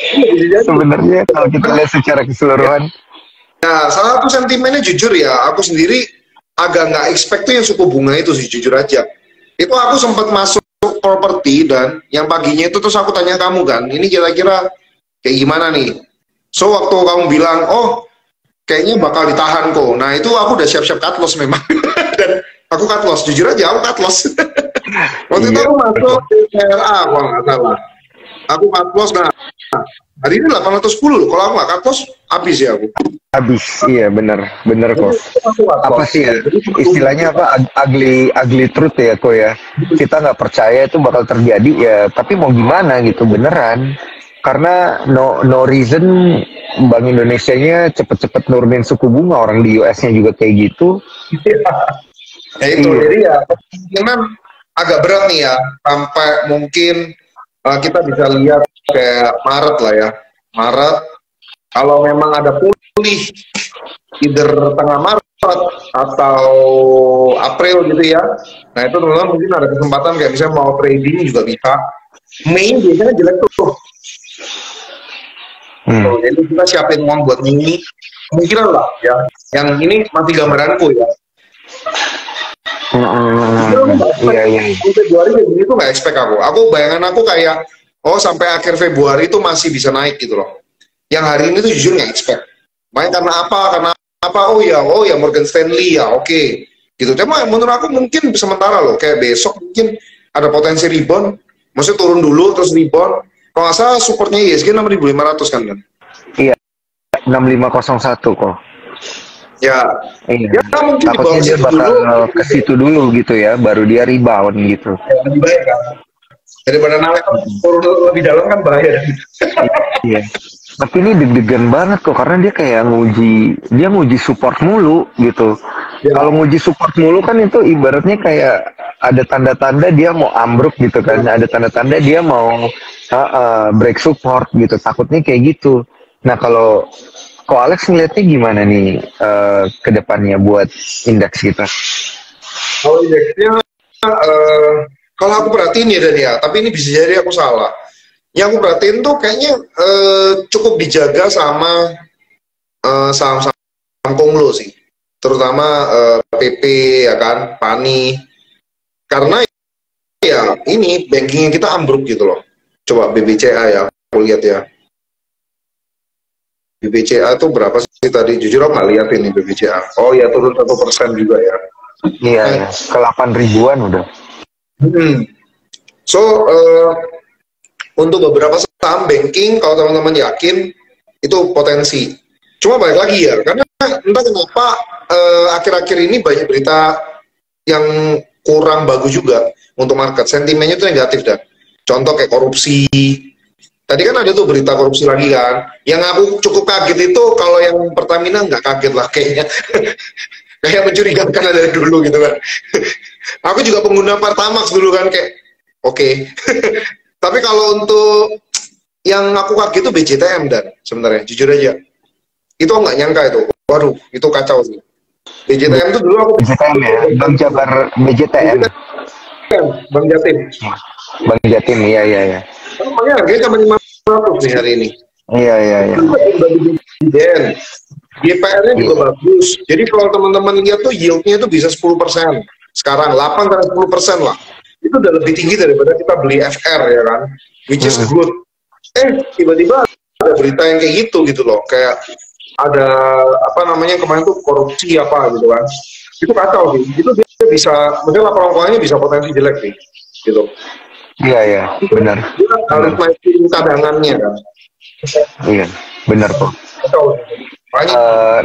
S1: sebenarnya kalau kita lihat secara keseluruhan?
S2: Nah, salah satu sentimennya jujur ya, aku sendiri agak nggak expect tuh yang suku bunga itu sih, jujur aja. Itu aku sempat masuk properti dan yang paginya itu terus aku tanya kamu kan, ini kira-kira kayak gimana nih? So waktu kamu bilang, oh kayaknya bakal ditahan kok. Nah itu aku udah siap-siap cut loss memang. Dan aku cut loss, jujur aja aku cut loss. Waktu itu aku masuk CRA kalau nggak salah. Aku cut loss, nah hari ini 810 loh. Kalau aku nggak cut loss, habis ya aku.
S1: Habis, iya bener kok. Apa sih ya, istilahnya apa, ugly truth ya kok ya. Kita nggak percaya itu bakal terjadi ya, tapi mau gimana gitu, beneran. Karena no reason Bank Indonesia-nya cepet-cepet nurunin suku bunga, orang di US-nya juga kayak gitu.
S2: Ya itu, jadi ya kemungkinan agak berat nih ya, sampai mungkin kita bisa lihat kayak Maret lah ya. Maret, kalau memang ada pulih either tengah Maret atau April gitu ya. Nah itu teman-teman mungkin ada kesempatan kayak misalnya mau trading juga bisa. Mei biasanya jelek tuh. Jadi kita siapin uang buat Mei. Kemungkinan lah ya. Yang ini masih gambaranku ya.
S1: Iya, iya.
S2: Februari kayak gini tuh nggak expect aku. Bayangan aku kayak, oh sampai akhir Februari itu masih bisa naik gitu loh. Yang hari ini tuh jujur nggak expect. Main karena apa? Karena apa? Oh ya Morgan Stanley ya, oke. Gitu. Cuma menurut aku mungkin sementara loh. Kayak besok mungkin ada potensi rebound. Maksudnya turun dulu terus rebound. Kalau nggak salah supportnya ISG 6.500 kan?
S1: Iya, 6501 kok.
S2: Ya,
S1: iya.
S2: ya mungkin di
S1: Takutnya
S2: bawah
S1: dia
S2: situ
S1: bakal
S2: dulu.
S1: ke situ dulu gitu ya, baru dia rebound gitu.
S2: Ya, lebih baik kan. Daripada naik turun lebih dalam kan bahaya.
S1: Iya. Tapi ini deg-degan banget kok karena dia kayak nguji support mulu gitu.
S2: Ya.
S1: Kalau nguji support mulu kan itu ibaratnya kayak ada tanda-tanda dia mau ambruk gitu kan. Ada tanda-tanda dia mau break support gitu. Takutnya kayak gitu. Nah, kalau Alex ngeliatnya gimana nih ke depannya buat indeks kita?
S2: Kalau indeksnya, kalau aku perhatiin ya Dan ya, tapi ini bisa jadi aku salah. Yang aku perhatiin tuh kayaknya cukup dijaga sama saham-saham konglo sih, terutama PP ya kan, PANI. Karena ya ini bankingnya kita ambruk gitu loh. Coba BBCA ya, aku lihat ya. BBCA tuh berapa sih tadi? Jujur aku nggak lihat ini BBCA. Oh ya turun 1% juga ya.
S1: Iya, ya. Ke 8 ribuan udah.
S2: So untuk beberapa saham banking, kalau teman-teman yakin itu potensi. Cuma balik lagi ya, karena entah kenapa akhir-akhir ini banyak berita yang kurang bagus juga untuk market. Sentimennya itu negatif dah. Contoh kayak korupsi. Tadi kan ada tuh berita korupsi lagi kan. Yang aku cukup kaget itu kalau yang Pertamina nggak kaget lah kayaknya. Kayak mencurigakan dari dulu gitu kan. Aku juga pengguna Pertamax dulu kan kayak oke. Tapi kalau untuk yang aku kaget itu BJTM dan sebenarnya jujur aja. Itu nggak nyangka itu. Waduh, itu kacau sih. BJTM itu dulu aku
S1: BJTM ya, Bank Jabar BJTM.
S2: Bang Jatim.
S1: Bang Jatim, iya, iya, iya.
S2: Namanya harganya cuma 500 nih hari ini.
S1: Iya, iya, iya.
S2: GPR-nya juga bagus. Jadi kalau teman-teman lihat tuh yield-nya itu bisa 10%. Sekarang 8-10% lah. Itu udah lebih tinggi daripada kita beli FR ya kan. Which is good. Tiba-tiba ada berita yang kayak gitu loh. Kayak ada apa namanya kemarin tuh korupsi apa gitu kan. Itu kacau sih. Itu dia bisa, maksudnya laporan keuangannya bisa potensi jelek sih. Gitu.
S1: Iya, iya, benar.
S2: Dia harus naikin cadangannya kan.
S1: Iya, benar kok.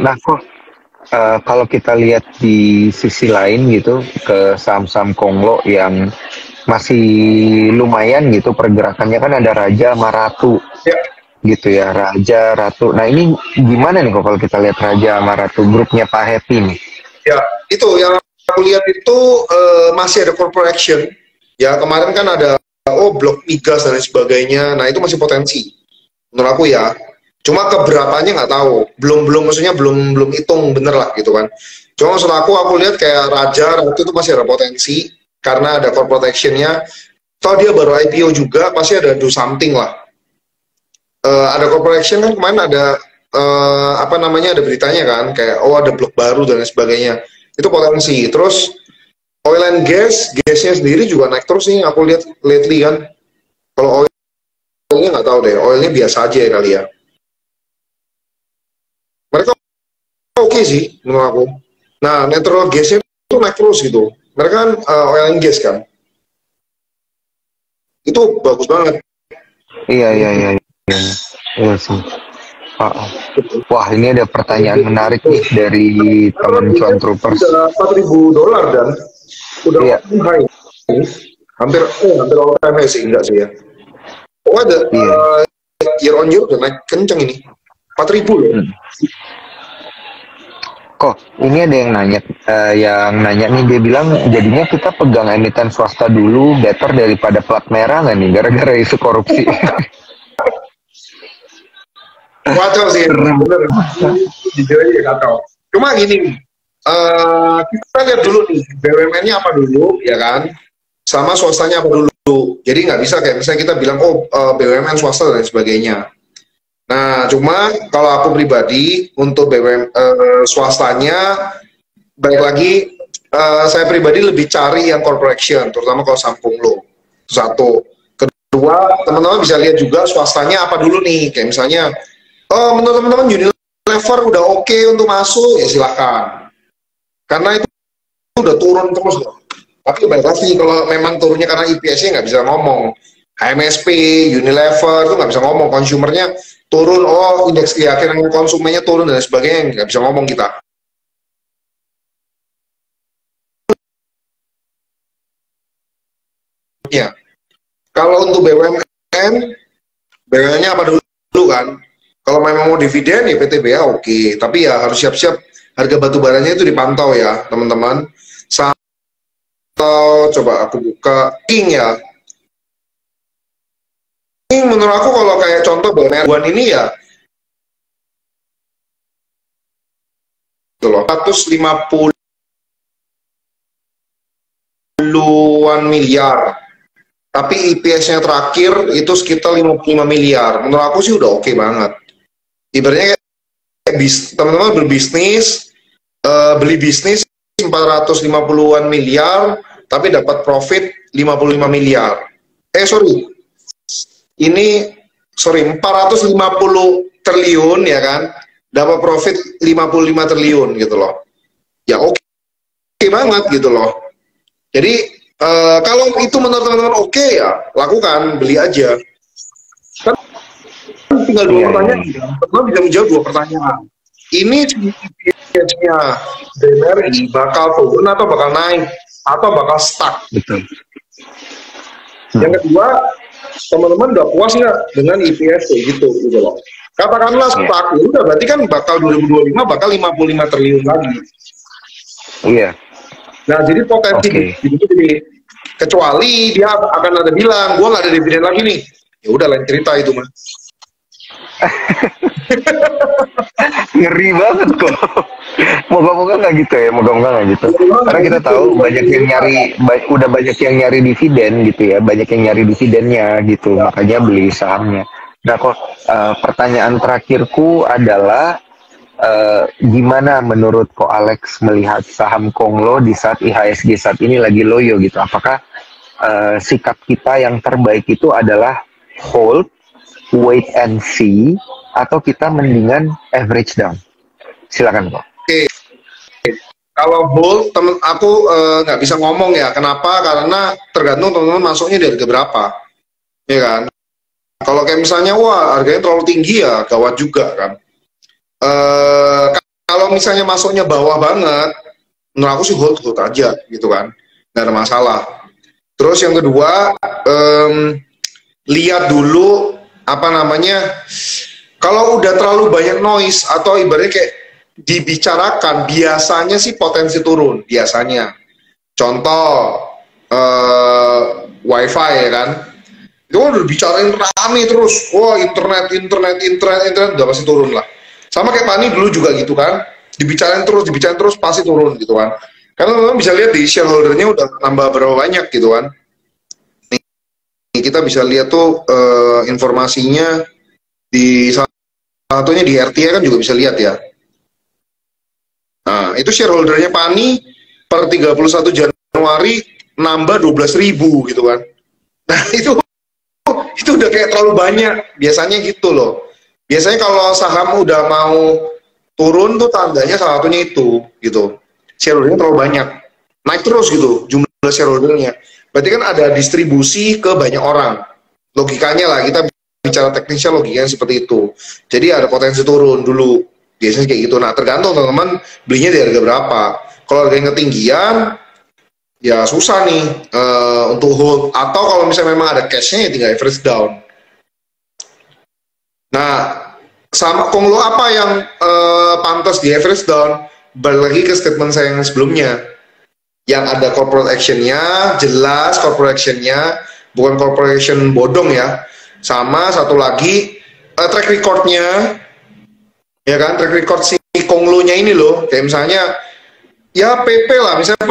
S1: Nah kok kalau kita lihat di sisi lain gitu ke saham-saham konglo yang masih lumayan gitu pergerakannya kan ada Raja sama Ratu
S2: ya.
S1: Gitu ya, Raja, Ratu. Nah ini gimana nih kok kalau kita lihat Raja sama Ratu grupnya Pak Happy nih?
S2: Ya itu yang aku lihat itu masih ada corporate action. Ya kemarin kan ada blok migas dan lain sebagainya. Nah itu masih potensi menurut aku ya. Cuma keberapanya nggak tahu. Belum maksudnya belum hitung bener lah gitu kan. Cuma maksud aku lihat kayak Raja Ratu itu masih ada potensi karena ada corporate action-nya. Toh dia baru IPO juga pasti ada do something lah. Ada corporate action kan kemarin ada apa namanya ada beritanya kan kayak ada blok baru dan lain sebagainya. Itu potensi. Terus oil and gasnya sendiri juga naik terus nih aku lihat lately kan. Kalau oilnya nggak tahu deh, oilnya biasa aja ya kali ya. Mereka oke sih menurut aku. Nah natural gasnya itu naik terus gitu. Mereka kan oil and gas kan. Itu bagus banget.
S1: Iya sih. Wah ini ada pertanyaan menarik nih dari teman Cuan Troopers.
S2: Udah $4.000 dan udah high. Hampir all time high sih enggak sih ya. Ada year on year udah naik kenceng ini 4.000 loh.
S1: Kok ini ada yang nanya nih, dia bilang jadinya kita pegang emiten swasta dulu better daripada plat merah nggak nih gara-gara isu korupsi?
S2: Kacau sih, bener. Jujur aja kacau. Cuma gini, kita lihat dulu nih BUMN-nya apa dulu, ya kan? Sama swastanya apa dulu. Jadi nggak bisa kayak misalnya kita bilang BUMN swasta dan sebagainya. Nah, cuma kalau aku pribadi untuk BUMN swastanya, balik lagi saya pribadi lebih cari yang corporation, terutama kalau saham Konglo. Itu satu. Kedua, teman-teman bisa lihat juga swastanya apa dulu nih. Kayak misalnya, oh menurut teman-teman Unilever udah oke untuk masuk, ya silakan. Karena itu udah turun terus. Tapi balik lagi, kalau memang turunnya karena EPS-nya nggak bisa ngomong. HMSP, Unilever itu nggak bisa ngomong. Consumernya turun, oh indeks keyakinan konsumennya turun dan sebagainya, nggak bisa ngomong kita. Ya, kalau untuk BUMN, BUMN-nya apa dulu kan? Kalau memang mau dividen ya PTBA oke, tapi ya harus siap-siap harga batu baranya itu dipantau ya teman-teman. Atau coba aku buka King ya. King menurut aku kalau kayak contoh BUMN ini ya itu loh 150-an miliar. Tapi EPS-nya terakhir itu sekitar 55 miliar. Menurut aku sih udah oke banget. Ibaratnya kayak teman-teman berbisnis, beli bisnis 450-an miliar, tapi dapat profit 55 miliar. Ini 450 triliun ya kan, dapat profit 55 triliun gitu loh. Ya oke banget gitu loh. Jadi kalau itu menurut teman-teman oke ya lakukan, beli aja. Kan tinggal dua pertanyaan, teman bisa menjawab dua pertanyaan. Ini EPS-nya BMRI bakal turun atau bakal naik atau bakal stuck?
S1: Betul.
S2: Yang kedua, teman-teman udah puas nggak dengan EPS kayak gitu loh. Katakanlah stuck, ya udah berarti kan bakal 2025 bakal 55 triliun lagi.
S1: Iya.
S2: Nah, jadi potensi jadi kecuali dia akan ada bilang, gua nggak ada dividen lagi nih. Ya udah lain cerita itu mah.
S1: Ngeri banget kok. Moga-moga nggak gitu ya, moga-moga nggak gitu. Karena kita tahu banyak yang nyari, udah banyak yang nyari dividen gitu ya, banyak yang nyari dividennya gitu, makanya beli sahamnya. Nah kok pertanyaan terakhirku adalah gimana menurut Ko Alex melihat saham Konglo di saat IHSG saat ini lagi loyo gitu? Apakah sikap kita yang terbaik itu adalah hold, wait and see, atau kita mendingan average down? Silakan kok.
S2: Oke. Kalau hold, temen aku nggak bisa ngomong ya. Kenapa? Karena tergantung teman-teman masuknya dari harga berapa, ya kan? Kalau kayak misalnya, wah harganya terlalu tinggi ya, gawat juga kan. Kalau misalnya masuknya bawah banget, menurut aku sih hold aja gitu kan, nggak ada masalah. Terus yang kedua, lihat dulu apa namanya, kalau udah terlalu banyak noise atau ibaratnya kayak dibicarakan, biasanya sih potensi turun biasanya. Contoh wifi ya kan, itu udah bicarain rame terus, wah internet udah pasti turun lah. Sama kayak Pani dulu juga gitu kan, dibicarain terus pasti turun gitu kan. Karena memang bisa lihat di shareholdernya udah nambah berapa banyak gitu kan. Nih, kita bisa lihat tuh informasinya di satunya di RTA kan juga bisa lihat ya. Nah, itu shareholdernya Pani per 31 Januari nambah 12.000 gitu kan. Nah, itu udah kayak terlalu banyak, biasanya gitu loh. Biasanya kalau saham udah mau turun tuh tandanya salah satunya itu gitu. Shareholdernya terlalu banyak. Naik terus gitu jumlah shareholdernya. Berarti kan ada distribusi ke banyak orang. Logikanya lah, kita bicara teknisnya logikanya seperti itu. Jadi ada potensi turun dulu. Biasanya kayak gitu. Nah, tergantung teman-teman belinya di harga berapa. Kalau harganya ketinggian, ya susah nih untuk hold. Atau kalau misalnya memang ada cash-nya ya tinggal average down. Nah, sama Konglo apa yang pantas di average down? Balik lagi ke statement saya yang sebelumnya. Yang ada corporate action-nya, jelas corporate action-nya, bukan corporation bodong ya. Sama satu lagi, track record-nya, ya kan, track record si Konglo-nya ini loh. Kayak misalnya, ya PP lah, misalnya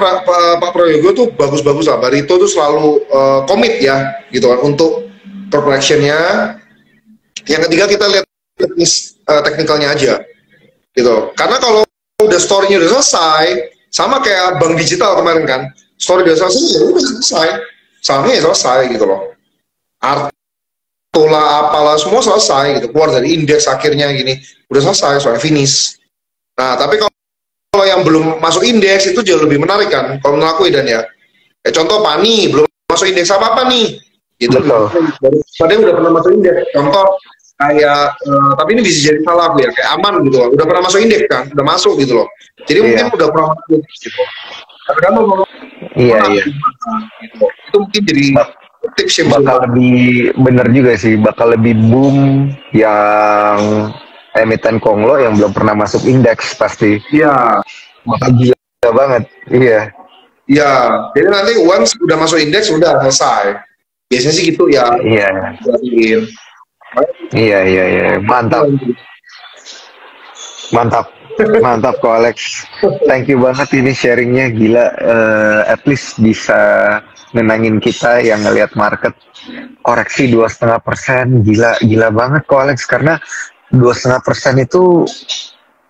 S2: Pak Prayogo tuh bagus-bagus lah. Barito tuh selalu komit ya, gitu kan, untuk corporate action-nya. Yang ketiga kita lihat teknikalnya aja gitu. Karena kalau udah story-nya udah selesai, Sama kayak bank digital kemarin kan, story udah selesai, ya udah selesai, sahamnya ya selesai gitu loh. Artola apalah semua selesai gitu, keluar dari indeks akhirnya gini, udah selesai, soalnya finish. Nah, tapi kalau yang belum masuk indeks itu jauh lebih menarik kan, kalau menurut aku dan ya. Contoh Pani belum masuk indeks apa nih, gitu. Padahal udah pernah masuk indeks. Contoh kayak, tapi ini bisa jadi salah aku ya, kayak Aman gitu loh, udah pernah masuk indeks kan, udah masuk gitu loh. Jadi mungkin udah pernah masuk gitu. Kadang mau
S1: iya.
S2: Gitu. Itu mungkin jadi tips yang
S1: bakal lebih bener juga sih, bakal lebih boom yang emiten Konglo yang belum pernah masuk indeks pasti.
S2: Iya.
S1: Bakal gila banget. Iya.
S2: Iya. Jadi nanti once udah masuk indeks udah selesai. Biasanya sih gitu ya.
S1: Iya. Iya. Mantap. Mantap kok Alex. Thank you banget ini sharingnya, gila. At least bisa nenangin kita yang ngelihat market koreksi 2,5%, gila banget kok Alex, karena 2,5% itu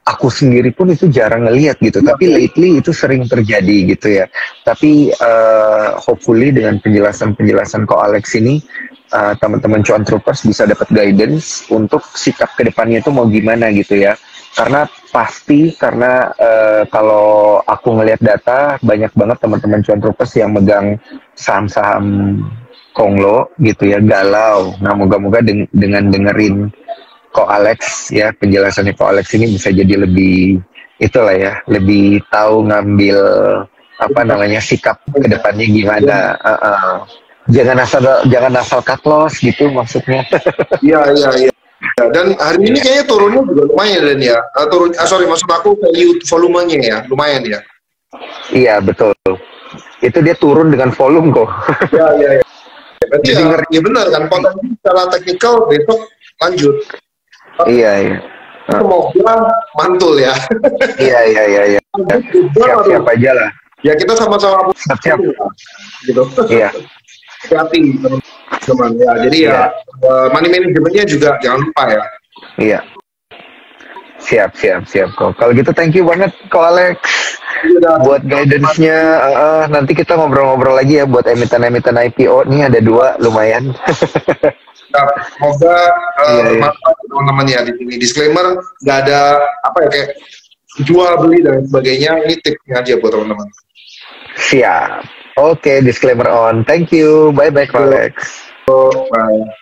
S1: aku sendiri pun itu jarang ngelihat gitu, tapi lately itu sering terjadi gitu ya. Tapi hopefully dengan penjelasan kok Alex ini, teman-teman cuan troopers bisa dapat guidance untuk sikap kedepannya itu mau gimana gitu ya. Karena kalau aku ngelihat data, banyak banget teman-teman cuan troopers yang megang saham-saham Konglo gitu ya, galau. Nah, moga-moga dengan dengerin Ko Alex ya, penjelasannya Ko Alex ini bisa jadi lebih itulah ya, lebih tahu ngambil sikap kedepannya gimana. Jangan asal cut loss gitu maksudnya.
S2: Iya. Dan hari ini kayaknya turunnya juga lumayan dan ya. Maksud aku value volumenya ya, lumayan ya.
S1: Iya, betul. Itu dia turun dengan volume kok.
S2: Iya. Berarti ya benar kan, potensi secara teknikal besok lanjut.
S1: Iya.
S2: Semoga mantul ya.
S1: Iya. Siap aja lah.
S2: Ya kita sama-sama
S1: siap.
S2: Gitu.
S1: Iya.
S2: Hati teman ya. Jadi ya money manajemennya juga jangan lupa ya.
S1: Iya. Siap kok. Kalau gitu thank you banget kok Alex. Buat guidance-nya, nanti kita ngobrol-ngobrol lagi ya buat emiten-emiten IPO nih, ada 2 lumayan.
S2: Semoga manfaat teman-teman ya di sini. Disclaimer, nggak ada kayak jual beli dan sebagainya. Ini tipsnya aja buat teman-teman.
S1: Siap. Oke, disclaimer on. Thank you. Bye Alex.
S2: Bye.